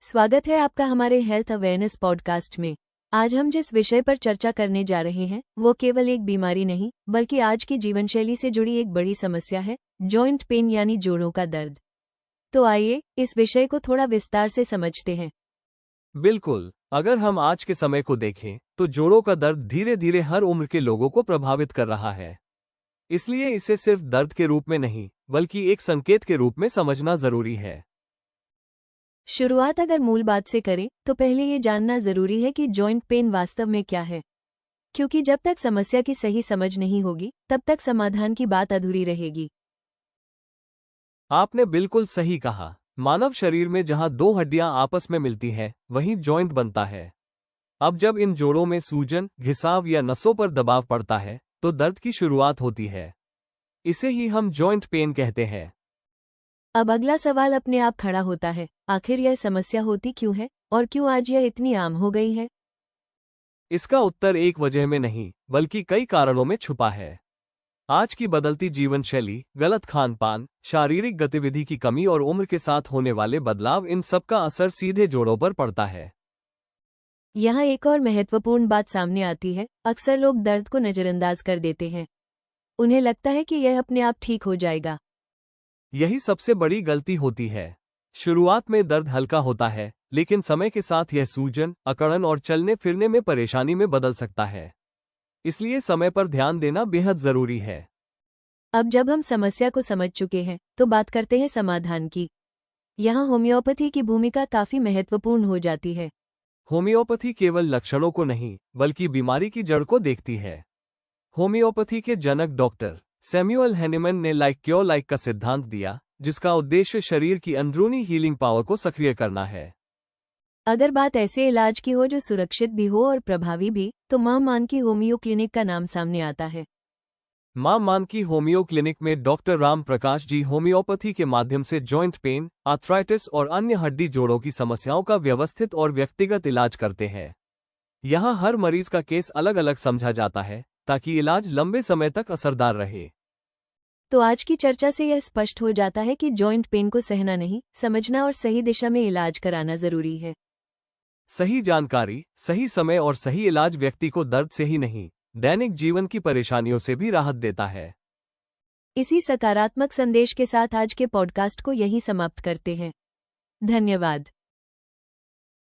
स्वागत है आपका हमारे हेल्थ अवेयरनेस पॉडकास्ट में। आज हम जिस विषय पर चर्चा करने जा रहे हैं वो केवल एक बीमारी नहीं बल्कि आज की जीवनशैली से जुड़ी एक बड़ी समस्या है, जॉइंट पेन यानी जोड़ों का दर्द। तो आइए इस विषय को थोड़ा विस्तार से समझते हैं। बिल्कुल, अगर हम आज के समय को देखें तो जोड़ों का दर्द धीरे धीरे हर उम्र के लोगों को प्रभावित कर रहा है। इसलिए इसे सिर्फ दर्द के रूप में नहीं बल्कि एक संकेत के रूप में समझना जरूरी है। शुरुआत अगर मूल बात से करें तो पहले ये जानना जरूरी है कि जॉइंट पेन वास्तव में क्या है, क्योंकि जब तक समस्या की सही समझ नहीं होगी तब तक समाधान की बात अधूरी रहेगी। आपने बिल्कुल सही कहा। मानव शरीर में जहां दो हड्डियां आपस में मिलती हैं, वहीं जॉइंट बनता है। अब जब इन जोड़ों में सूजन, घिसाव या नसों पर दबाव पड़ता है तो दर्द की शुरुआत होती है। इसे ही हम जॉइंट पेन कहते हैं। अब अगला सवाल अपने आप खड़ा होता है, आखिर यह समस्या होती क्यों है और क्यों आज यह इतनी आम हो गई है? इसका उत्तर एक वजह में नहीं बल्कि कई कारणों में छुपा है। आज की बदलती जीवन शैली, गलत खान पान, शारीरिक गतिविधि की कमी और उम्र के साथ होने वाले बदलाव, इन सब का असर सीधे जोड़ों पर पड़ता है। यहाँ एक और महत्वपूर्ण बात सामने आती है, अक्सर लोग दर्द को नजरअंदाज कर देते हैं। उन्हें लगता है कि यह अपने आप ठीक हो जाएगा। यही सबसे बड़ी गलती होती है। शुरुआत में दर्द हल्का होता है, लेकिन समय के साथ यह सूजन, अकड़न और चलने फिरने में परेशानी में बदल सकता है। इसलिए समय पर ध्यान देना बेहद जरूरी है। अब जब हम समस्या को समझ चुके हैं तो बात करते हैं समाधान की। यहाँ होम्योपैथी की भूमिका काफी महत्वपूर्ण हो जाती है। होम्योपैथी केवल लक्षणों को नहीं बल्कि बीमारी की जड़ को देखती है। होम्योपैथी के जनक डॉक्टर सैमुअल हैनीमैन ने लाइक क्योर लाइक का सिद्धांत दिया, जिसका उद्देश्य शरीर की अंदरूनी हीलिंग पावर को सक्रिय करना है। अगर बात ऐसे इलाज की हो जो सुरक्षित भी हो और प्रभावी भी, तो मां मानकी होमियो क्लिनिक का नाम सामने आता है। मां मानकी होमियो क्लिनिक में डॉक्टर राम प्रकाश जी होम्योपैथी के माध्यम से जॉइंट पेन, आर्थराइटिस और अन्य हड्डी जोड़ों की समस्याओं का व्यवस्थित और व्यक्तिगत इलाज करते हैं। यहाँ हर मरीज का केस अलग अलग समझा जाता है ताकि इलाज लंबे समय तक असरदार रहे। तो आज की चर्चा से यह स्पष्ट हो जाता है कि जॉइंट पेन को सहना नहीं, समझना और सही दिशा में इलाज कराना जरूरी है। सही जानकारी, सही समय और सही इलाज व्यक्ति को दर्द से ही नहीं, दैनिक जीवन की परेशानियों से भी राहत देता है। इसी सकारात्मक संदेश के साथ आज के पॉडकास्ट को यहीं समाप्त करते हैं। धन्यवाद।